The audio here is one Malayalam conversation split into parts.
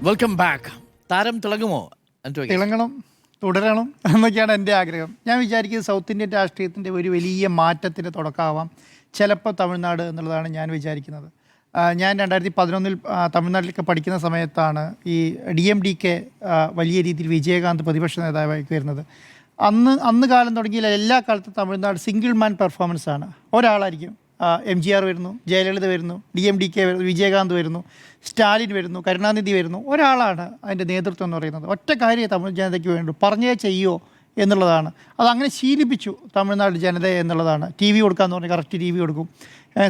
Welcome back. താരം തിളങ്ങുമോ? തിളങ്ങണം, തുടരണം എന്നൊക്കെയാണ് എൻ്റെ ആഗ്രഹം. ഞാൻ വിചാരിക്കുന്നത് സൗത്ത് ഇന്ത്യൻ രാഷ്ട്രീയത്തിൻ്റെ ഒരു വലിയ മാറ്റത്തിൻ്റെ തുടക്കമാവാം ചിലപ്പോൾ തമിഴ്നാട് എന്നുള്ളതാണ് ഞാൻ വിചാരിക്കുന്നത്. ഞാൻ 2011 തമിഴ്നാട്ടിലൊക്കെ പഠിക്കുന്ന സമയത്താണ് ഈ DMDK വലിയ രീതിയിൽ വിജയകാന്ത് പ്രതിപക്ഷ നേതാവായി വരുന്നത്. അന്ന് കാലം തുടങ്ങിയ എല്ലാ കാലത്തും തമിഴ്നാട് സിംഗിൾ മാൻ പെർഫോമൻസ് ആണ്. ഒരാളായിരിക്കും. MGR വരുന്നു, ജയലളിത വരുന്നു, DMDK വരുന്നു, വിജയകാന്ത് വരുന്നു, സ്റ്റാലിൻ വരുന്നു, കരുണാനിധി വരുന്നു. ഒരാളാണ് അതിൻ്റെ നേതൃത്വം എന്ന് പറയുന്നത്. ഒറ്റ കാര്യം തമിഴ് ജനതയ്ക്ക് വേണ്ടു, പറഞ്ഞേ ചെയ്യുമോ എന്നുള്ളതാണ്. അതങ്ങനെ ശീലിപ്പിച്ചു തമിഴ്നാട് ജനതയെ എന്നുള്ളതാണ്. TV കൊടുക്കാമെന്ന് പറഞ്ഞാൽ കറക്റ്റ് TV കൊടുക്കും,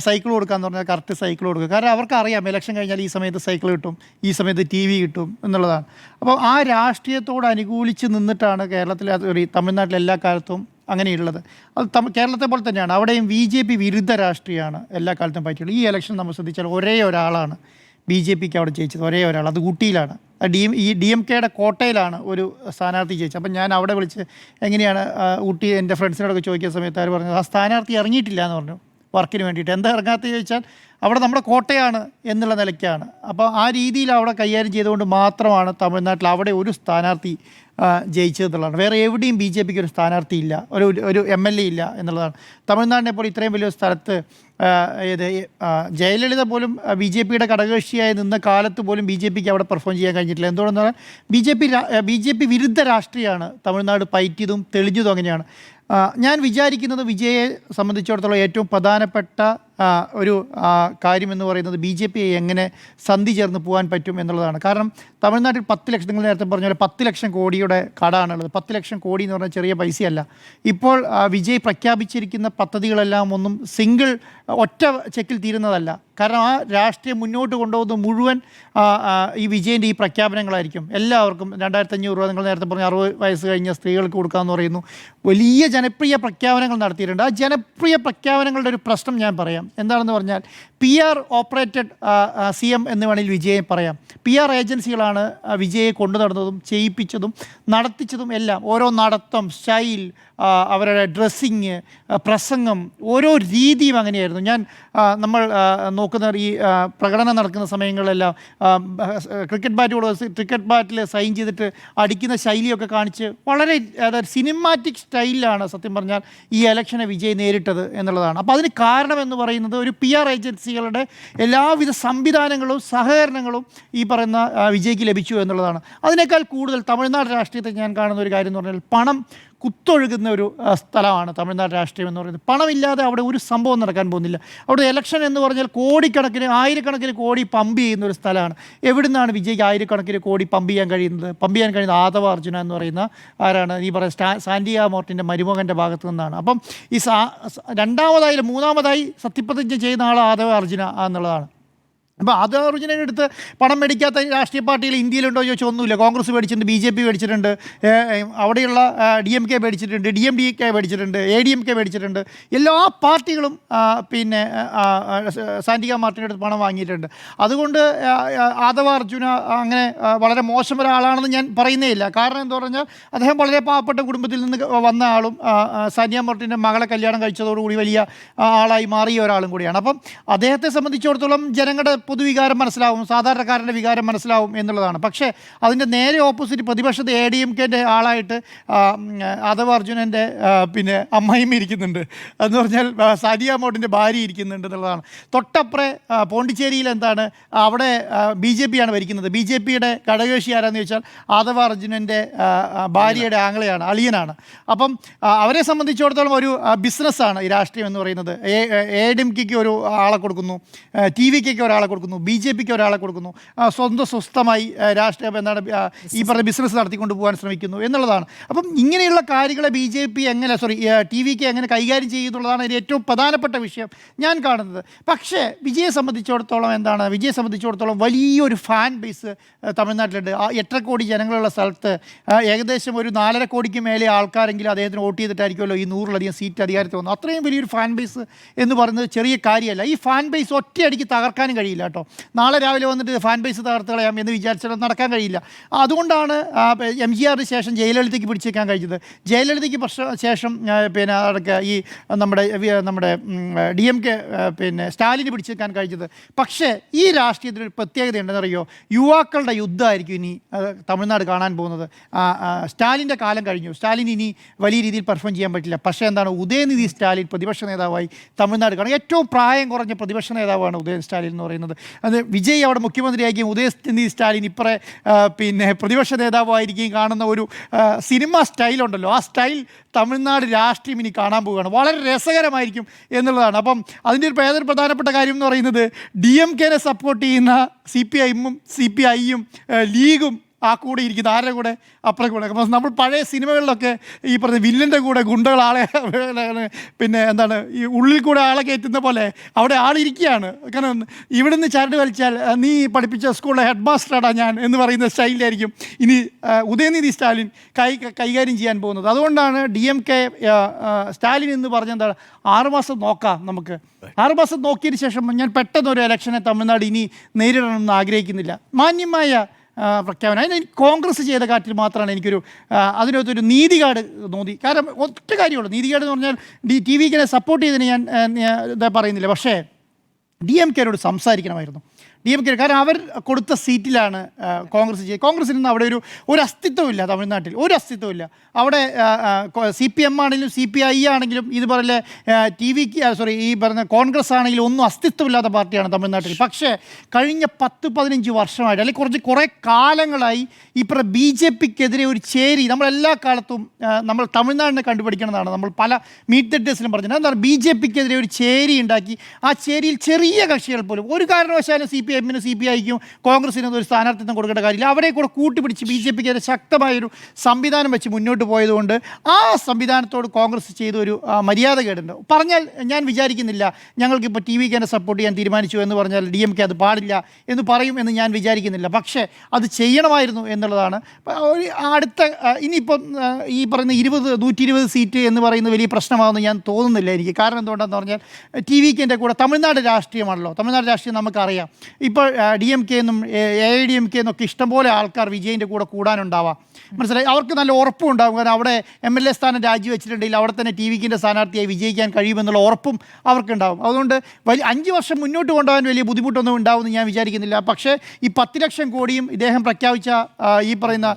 സൈക്കിൾ കൊടുക്കാമെന്ന് പറഞ്ഞാൽ കറക്റ്റ് സൈക്കിൾ കൊടുക്കും. കാരണം അവർക്കറിയാം ഇലക്ഷൻ കഴിഞ്ഞാൽ ഈ സമയത്ത് സൈക്കിൾ കിട്ടും, ഈ സമയത്ത് TV കിട്ടും എന്നുള്ളതാണ്. അപ്പോൾ ആ രാഷ്ട്രീയത്തോട് അനുകൂലിച്ച് നിന്നിട്ടാണ് കേരളത്തിലെ തമിഴ്നാട്ടിലെ എല്ലാ കാലത്തും അങ്ങനെയുള്ളത്. അത് കേരളത്തെ പോലെ തന്നെയാണ്. അവിടെയും BJP വിരുദ്ധ രാഷ്ട്രീയമാണ് എല്ലാ കാലത്തും പറ്റിയുള്ളത്. ഈ ഇലക്ഷൻ നമ്മൾ ശ്രദ്ധിച്ചാൽ ഒരേ ഒരാളാണ് BJPക്ക് അവിടെ ജയിച്ചത്, ഒരേ ഒരാൾ. അത് ഊട്ടിയിലാണ്. DMKയുടെ കോട്ടയിലാണ് ഒരു സ്ഥാനാർത്ഥി ജയിച്ചത്. അപ്പം ഞാൻ അവിടെ വിളിച്ച് എങ്ങനെയാണ് ഊട്ടി എൻ്റെ ഫ്രണ്ട്സിനോടൊക്കെ ചോദിക്കുന്ന സമയത്ത് അവർ പറഞ്ഞത് ആ സ്ഥാനാർത്ഥി ഇറങ്ങിയിട്ടില്ല എന്ന് പറഞ്ഞു വർക്കിന് വേണ്ടിയിട്ട്. എന്താ ഇറങ്ങാത്തത് ചോദിച്ചാൽ അവിടെ നമ്മുടെ കോട്ടയാണ് എന്നുള്ള നിലയ്ക്കാണ്. അപ്പോൾ ആ രീതിയിൽ അവിടെ കൈകാര്യം ചെയ്തുകൊണ്ട് മാത്രമാണ് തമിഴ്നാട്ടിൽ അവിടെ ഒരു സ്ഥാനാർത്ഥി ജയിച്ചതെന്നുള്ളതാണ്. വേറെ എവിടെയും BJPക്ക് ഒരു സ്ഥാനാർത്ഥി ഇല്ല, ഒരു MLA ഇല്ല എന്നുള്ളതാണ്. തമിഴ്നാടിനെ പോലെ ഇത്രയും വലിയൊരു സ്ഥലത്ത് ജയലളിത പോലും BJPയുടെ ഘടകകക്ഷിയായി നിന്ന കാലത്ത് പോലും BJPക്ക് അവിടെ പെർഫോം ചെയ്യാൻ കഴിഞ്ഞിട്ടില്ല. എന്തുകൊണ്ടെന്ന് പറഞ്ഞാൽ BJP വിരുദ്ധ രാഷ്ട്രീയമാണ് തമിഴ്നാട് പയറ്റിയതും തെളിഞ്ഞതും അങ്ങനെയാണ്. ഞാൻ വിചാരിക്കുന്നത് വിജയെ സംബന്ധിച്ചിടത്തോളം ഏറ്റവും പ്രധാനപ്പെട്ട ഒരു കാര്യമെന്ന് പറയുന്നത് BJPയെ എങ്ങനെ സന്ധി ചേർന്ന് പോകാൻ പറ്റും എന്നുള്ളതാണ്. കാരണം തമിഴ്നാട്ടിൽ 10 ലക്ഷം, നിങ്ങൾ നേരത്തെ പറഞ്ഞ പോലെ 10 ലക്ഷം കോടിയുടെ കടമാണുള്ളത്. 10 ലക്ഷം കോടി എന്ന് പറഞ്ഞാൽ ചെറിയ പൈസയല്ല. ഇപ്പോൾ വിജയ് പ്രഖ്യാപിച്ചിരിക്കുന്ന പദ്ധതികളെല്ലാം ഒന്നും സിംഗിൾ ഒറ്റ ചെക്കിൽ തീരുന്നതല്ല. കാരണം ആ രാഷ്ട്രീയം മുന്നോട്ട് കൊണ്ടുപോകുന്നത് മുഴുവൻ ഈ വിജയൻ്റെ ഈ പ്രഖ്യാപനങ്ങളായിരിക്കും. എല്ലാവർക്കും 2500 രൂപ, നിങ്ങൾ നേരത്തെ പറഞ്ഞ 60 വയസ്സ് കഴിഞ്ഞ സ്ത്രീകൾക്ക് കൊടുക്കാമെന്ന് പറയുന്നു. വലിയ ജനപ്രിയ പ്രഖ്യാപനങ്ങൾ നടത്തിയിട്ടുണ്ട്. ആ ജനപ്രിയ പ്രഖ്യാപനങ്ങളുടെ ഒരു പ്രശ്നം ഞാൻ പറയാം. എന്താണെന്ന് പറഞ്ഞാൽ PR ഓപ്പറേറ്റഡ് CM എന്ന് വേണമെങ്കിൽ വിജയെ പറയാം. PR ഏജൻസികളാണ് വിജയെ കൊണ്ടു നടന്നതും ചെയ്യിപ്പിച്ചതും നടത്തിച്ചതും എല്ലാം. ഓരോ നടത്തം, സ്റ്റൈൽ, അവരുടെ ഡ്രസ്സിങ്, പ്രസംഗം, ഓരോ രീതിയും അങ്ങനെയായിരുന്നു. നമ്മൾ നോക്കുന്ന ഈ പ്രകടനം നടക്കുന്ന സമയങ്ങളിലെല്ലാം ക്രിക്കറ്റ് ബാറ്റിൽ സൈൻ ചെയ്തിട്ട് അടിക്കുന്ന ശൈലിയൊക്കെ കാണിച്ച് വളരെ സിനിമാറ്റിക് സ്റ്റൈലിലാണ് സത്യം പറഞ്ഞാൽ ഈ ഇലക്ഷനെ വിജയ് നേരിട്ടത് എന്നുള്ളതാണ്. അപ്പോൾ അതിന് കാരണമെന്ന് പറയുന്നത് ഒരു PR ഏജൻസികളുടെ എല്ലാവിധ സംവിധാനങ്ങളും സഹകരണങ്ങളും ഈ പറയുന്ന വിജയ്ക്ക് ലഭിച്ചു എന്നുള്ളതാണ്. അതിനേക്കാൾ കൂടുതൽ തമിഴ്നാട് രാഷ്ട്രീയത്തിൽ ഞാൻ കാണുന്ന ഒരു കാര്യം എന്ന് പറഞ്ഞാൽ പണം കുത്തൊഴുകുന്ന ഒരു സ്ഥലമാണ് തമിഴ്നാട് രാഷ്ട്രീയം എന്ന് പറയുന്നത്. പണമില്ലാതെ അവിടെ ഒരു സംഭവം നടക്കാൻ പോകുന്നില്ല. അവിടെ ഇലക്ഷൻ എന്ന് പറഞ്ഞാൽ കോടിക്കണക്കിന്, ആയിരക്കണക്കിന് കോടി പമ്പ് ചെയ്യുന്ന ഒരു സ്ഥലമാണ്. എവിടുന്നാണ് വിജയ്ക്ക് ആയിരക്കണക്കിന് കോടി പമ്പ് ചെയ്യാൻ കഴിയുന്നത് ആദവ അർജുന എന്ന് പറയുന്ന ആരാണ് ഈ പറയുന്ന സാൻഡിയ മോർട്ടിൻ്റെ മരുമകൻ്റെ ഭാഗത്തു നിന്നാണ്. അപ്പം ഈ മൂന്നാമതായി സത്യപ്രതിജ്ഞ ചെയ്യുന്ന ആൾ ആദവ അർജുന എന്നുള്ളതാണ്. അപ്പോൾ ആദവ അർജുനയുടെ അടുത്ത് പണം മേടിക്കാത്ത രാഷ്ട്രീയ പാർട്ടികൾ ഇന്ത്യയിലുണ്ടോ ചോദിച്ചാൽ ഒന്നുമില്ല. കോൺഗ്രസ് മേടിച്ചിട്ടുണ്ട്, BJP മേടിച്ചിട്ടുണ്ട്, അവിടെയുള്ള DMK മേടിച്ചിട്ടുണ്ട്, DMDK മേടിച്ചിട്ടുണ്ട്, ADMK മേടിച്ചിട്ടുണ്ട്. എല്ലാ പാർട്ടികളും പിന്നെ സാൻഡിക മാർട്ടിൻ്റെ അടുത്ത് പണം വാങ്ങിയിട്ടുണ്ട്. അതുകൊണ്ട് ആദവ അർജുന അങ്ങനെ വളരെ മോശം ഒരാളാണെന്ന് ഞാൻ പറയുന്നേ ഇല്ല. കാരണം എന്താ പറഞ്ഞാൽ അദ്ദേഹം വളരെ പാവപ്പെട്ട കുടുംബത്തിൽ നിന്ന് വന്ന ആളും സാൻഡിയ മാർട്ടിൻ്റെ മകളെ കല്യാണം കഴിച്ചതോടുകൂടി വലിയ ആളായി മാറിയ ഒരാളും കൂടിയാണ്. അപ്പം അദ്ദേഹത്തെ സംബന്ധിച്ചിടത്തോളം ജനങ്ങളുടെ പൊതുവികാരം മനസ്സിലാവും, സാധാരണക്കാരൻ്റെ വികാരം മനസ്സിലാവും എന്നുള്ളതാണ്. പക്ഷേ അതിൻ്റെ നേരെ ഓപ്പോസിറ്റ് പ്രതിപക്ഷത്തെ ADMKൻ്റെ ആളായിട്ട് ആദവ അർജുനൻ്റെ പിന്നെ അമ്മായിയും ഇരിക്കുന്നുണ്ട്. എന്ന് പറഞ്ഞാൽ സാനിയ മോട്ടിൻ്റെ ഭാര്യ ഇരിക്കുന്നുണ്ട് എന്നുള്ളതാണ്. തൊട്ടപ്പുറേ പോണ്ടിച്ചേരിയിൽ എന്താണ് അവിടെ BJP ആണ് ഭരിക്കുന്നത്. BJPയുടെ ഘടകകക്ഷി ആരാന്ന് ചോദിച്ചാൽ ആദവ അർജുനൻ്റെ ഭാര്യയുടെ ആംഗ്ലയാണ്, അളിയനാണ്. അപ്പം അവരെ സംബന്ധിച്ചിടത്തോളം ഒരു ബിസിനസ്സാണ് ഈ രാഷ്ട്രീയം എന്ന് പറയുന്നത്. ADMKയ്ക്ക് ഒരു ആളെ കൊടുക്കുന്നു, TVKയ്ക്ക് ഒരാളെ കൊടുക്കുന്നു, BJPക്ക് ഒരാളെ കൊടുക്കുന്നു, സ്വസ്ഥമായി രാഷ്ട്രീയം എന്താണ് ഈ പറഞ്ഞ ബിസിനസ് നടത്തിക്കൊണ്ട് പോകാൻ ശ്രമിക്കുന്നു എന്നുള്ളതാണ്. അപ്പം ഇങ്ങനെയുള്ള കാര്യങ്ങളെ TVK എങ്ങനെ കൈകാര്യം ചെയ്യുന്നുള്ളതാണ് ഇതിന് ഏറ്റവും പ്രധാനപ്പെട്ട വിഷയം ഞാൻ കാണുന്നത്. പക്ഷേ വിജയെ സംബന്ധിച്ചിടത്തോളം വലിയൊരു ഫാൻ ബേസ് തമിഴ്നാട്ടിലുണ്ട്. 8.5 കോടി ജനങ്ങളുള്ള സ്ഥലത്ത് ഏകദേശം ഒരു 4.5 കോടിക്ക് മേലെ ആൾക്കാരെങ്കിലും അദ്ദേഹത്തിന് വോട്ട് ചെയ്തിട്ടായിരിക്കുമല്ലോ ഈ 100-ലധികം സീറ്റ് അധികാരത്തിൽ വന്നു. അത്രയും വലിയൊരു ഫാൻ ബേസ് എന്ന് പറയുന്നത് ചെറിയ കാര്യമല്ല. ഈ ഫാൻ ബേസ് ഒറ്റയടിക്ക് തകർക്കാനും കഴിയില്ല. കേട്ടോ. നാളെ രാവിലെ വന്നിട്ട് ഫാൻ ബേസ് തകർത്ത് കളയാം എന്ന് വിചാരിച്ചാൽ നടക്കാൻ കഴിയില്ല. അതുകൊണ്ടാണ് MGRന് ശേഷം ജയലളിതയ്ക്ക് പിടിച്ചേക്കാൻ കഴിഞ്ഞത്. ജയലളിതയ്ക്ക് ശേഷം പിന്നെ അതൊക്കെ ഈ നമ്മുടെ DMK പിന്നെ സ്റ്റാലിന് പിടിച്ചേക്കാൻ കഴിഞ്ഞത്. പക്ഷേ ഈ രാഷ്ട്രീയത്തിനൊരു പ്രത്യേകത ഉണ്ടെന്നറിയോ? യുവാക്കളുടെ യുദ്ധമായിരിക്കും ഇനി തമിഴ്നാട് കാണാൻ പോകുന്നത്. സ്റ്റാലിൻ്റെ കാലം കഴിഞ്ഞു. സ്റ്റാലിൻ ഇനി വലിയ രീതിയിൽ പെർഫോം ചെയ്യാൻ പറ്റില്ല. പക്ഷേ എന്താണ്, ഉദയനിധി സ്റ്റാലിൻ പ്രതിപക്ഷ നേതാവായി തമിഴ്നാട് കാണും. ഏറ്റവും പ്രായം കുറഞ്ഞ പ്രതിപക്ഷ നേതാവാണ് ഉദയനിധി സ്റ്റാലിൻ എന്ന് പറയുന്നത്. അത് വിജയ് അവിടെ മുഖ്യമന്ത്രിയായിരിക്കും, ഉദയനിധി സ്റ്റാലിൻ ഇപ്പറേ പിന്നെ പ്രതിപക്ഷ നേതാവായിരിക്കും കാണുന്ന ഒരു സിനിമ സ്റ്റൈലുണ്ടല്ലോ, ആ സ്റ്റൈൽ തമിഴ്നാട് രാഷ്ട്രീയം ഇനി കാണാൻ പോവുകയാണ്. വളരെ രസകരമായിരിക്കും എന്നുള്ളതാണ്. അപ്പം അതിൻ്റെ ഒരു ഏതൊരു പ്രധാനപ്പെട്ട കാര്യം എന്ന് പറയുന്നത്, DMKനെ സപ്പോർട്ട് ചെയ്യുന്ന CPIയും CPIയും ലീഗും ആ കൂടെ ഇരിക്കുന്നത് ആരുടെ കൂടെ? അപ്പുറം കൂടെ. അപ്പം നമ്മൾ പഴയ സിനിമകളിലൊക്കെ ഈ പറഞ്ഞ വില്ലൻ്റെ കൂടെ ഗുണ്ടകൾ ആളെ പിന്നെ എന്താണ് ഈ ഉള്ളിൽ കൂടെ ആളെ കയറ്റുന്ന പോലെ അവിടെ ആളിരിക്കുകയാണ്. കാരണം ഇവിടുന്ന് ചരട് വലിച്ചാൽ നീ പഠിപ്പിച്ച സ്കൂളിലെ ഹെഡ് മാസ്റ്ററാടാ ഞാൻ എന്ന് പറയുന്ന സ്റ്റൈലിലായിരിക്കും ഇനി ഉദയനിധി സ്റ്റാലിൻ കൈകാര്യം ചെയ്യാൻ പോകുന്നത്. അതുകൊണ്ടാണ് DMK സ്റ്റാലിൻ എന്ന് പറഞ്ഞ എന്താണ് 6 മാസം നോക്കാം നമുക്ക്. 6 മാസം നോക്കിയതിന് ശേഷം ഞാൻ പെട്ടെന്നൊരു ഇലക്ഷനെ തമിഴ്നാട് ഇനി നേരിടണമെന്ന് ആഗ്രഹിക്കുന്നില്ല. മാന്യമായ പ്രഖ്യാപനം. അതിന് കോൺഗ്രസ് ചെയ്ത കാര്യത്തിൽ മാത്രമാണ് എനിക്കൊരു അതിനകത്തൊരു നീതികേട് തോന്നി. കാരണം ഒറ്റ കാര്യമുള്ളൂ, നീതികേട് എന്ന് പറഞ്ഞാൽ TVKനെ സപ്പോർട്ട് ചെയ്തതിന് ഞാൻ ഇതാ പറയുന്നില്ല. പക്ഷേ DMKനോട് സംസാരിക്കണമായിരുന്നു. DMK കാരണം അവർ കൊടുത്ത സീറ്റിലാണ് കോൺഗ്രസ് ചെയ്യുക. കോൺഗ്രസിൽ നിന്ന് അവിടെ ഒരു അസ്തിത്വമില്ല തമിഴ്നാട്ടിൽ, ഒരു അസ്തിത്വമില്ല. അവിടെ CPM ആണെങ്കിലും CPI ആണെങ്കിലും ഇതുപോലെ ഈ പറഞ്ഞ കോൺഗ്രസ് ആണെങ്കിലും ഒന്നും അസ്തിത്വമില്ലാത്ത പാർട്ടിയാണ് തമിഴ്നാട്ടിൽ. പക്ഷേ കഴിഞ്ഞ 10-15 വർഷമായിട്ട് അല്ലെങ്കിൽ കുറേ കാലങ്ങളായി ഇപ്പോൾ BJPക്കെതിരെ ഒരു ചേരി നമ്മളെല്ലാ കാലത്തും നമ്മൾ തമിഴ്നാടിനെ കണ്ടുപിടിക്കണമെന്നാണ് നമ്മൾ പല മീറ്റ് ദ ഡേസിലും പറഞ്ഞത്. എന്താണ്, BJPക്കെതിരെ ഒരു ചേരി ഉണ്ടാക്കി ആ ചേരിയിൽ ചെറിയ കക്ഷികൾ പോലും ഒരു കാരണവശാലും CPIനും CPIക്കും കോൺഗ്രസിനും ഒരു സ്ഥാനാർത്ഥിത്വം കൊടുക്കേണ്ട കാര്യമില്ല. അവരെ കൂടെ കൂട്ടിപ്പിടിച്ച് BJPക്കെതിരെ ശക്തമായൊരു സംവിധാനം വെച്ച് മുന്നോട്ട് പോയതുകൊണ്ട് ആ സംവിധാനത്തോട് കോൺഗ്രസ് ചെയ്തൊരു മര്യാദകേടുണ്ട്. പറഞ്ഞാൽ ഞാൻ വിചാരിക്കുന്നില്ല ഞങ്ങൾക്കിപ്പോൾ TVKനെ സപ്പോർട്ട് ചെയ്യാൻ തീരുമാനിച്ചു എന്ന് പറഞ്ഞാൽ DMK അത് പാടില്ല എന്ന് പറയും എന്ന് ഞാൻ വിചാരിക്കുന്നില്ല. പക്ഷേ അത് ചെയ്യണമായിരുന്നു എന്നുള്ളതാണ്. അടുത്ത ഇനിയിപ്പം ഈ പറയുന്ന 120 സീറ്റ് എന്ന് പറയുന്നത് വലിയ പ്രശ്നമാണെന്ന് ഞാൻ തോന്നുന്നില്ല എനിക്ക്. കാരണം എന്തുകൊണ്ടാണെന്ന് പറഞ്ഞാൽ TVKൻ്റെ കൂടെ തമിഴ്നാട് രാഷ്ട്രീയമാണല്ലോ. തമിഴ്നാട് രാഷ്ട്രീയം നമുക്കറിയാം. ഇപ്പോൾ DMK എന്നും AIDMK എന്നൊക്കെ ഇഷ്ടംപോലെ ആൾക്കാർ വിജയിൻ്റെ കൂടെ കൂടാനുണ്ടാവാം. മനസ്സിലായി, അവർക്ക് നല്ല ഉറപ്പും ഉണ്ടാകും. കാരണം അവിടെ MLA സ്ഥാനം രാജിവെച്ചിട്ടുണ്ടെങ്കിൽ അവിടെ തന്നെ TVKൻ്റെ സ്ഥാനാർത്ഥിയായി വിജയിക്കാൻ കഴിയുമെന്നുള്ള ഉറപ്പും അവർക്കുണ്ടാകും. അതുകൊണ്ട് 5 വർഷം മുന്നോട്ട് കൊണ്ടുപോകാൻ വലിയ ബുദ്ധിമുട്ടൊന്നും ഉണ്ടാവുമെന്ന് ഞാൻ വിചാരിക്കുന്നില്ല. പക്ഷേ ഈ 10 ലക്ഷം കോടിയും ഇദ്ദേഹം പ്രഖ്യാപിച്ച ഈ പറയുന്ന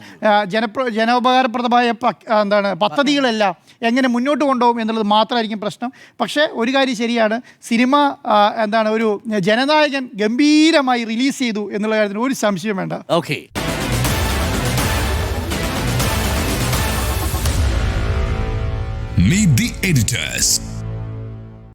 ജനോപകാരപ്രദമായ പദ്ധതികളെല്ലാം എങ്ങനെ മുന്നോട്ട് കൊണ്ടുപോകും എന്നുള്ളത് മാത്രമായിരിക്കും പ്രശ്നം. പക്ഷേ ഒരു കാര്യം ശരിയാണ്, സിനിമ ഒരു ജനനായകൻ ഗംഭീരമായി റിലീസ് ചെയ്തു എന്നുള്ള കാര്യത്തിന് ഒരു സംശയം വേണ്ട. ഓക്കെ. Meet the editors.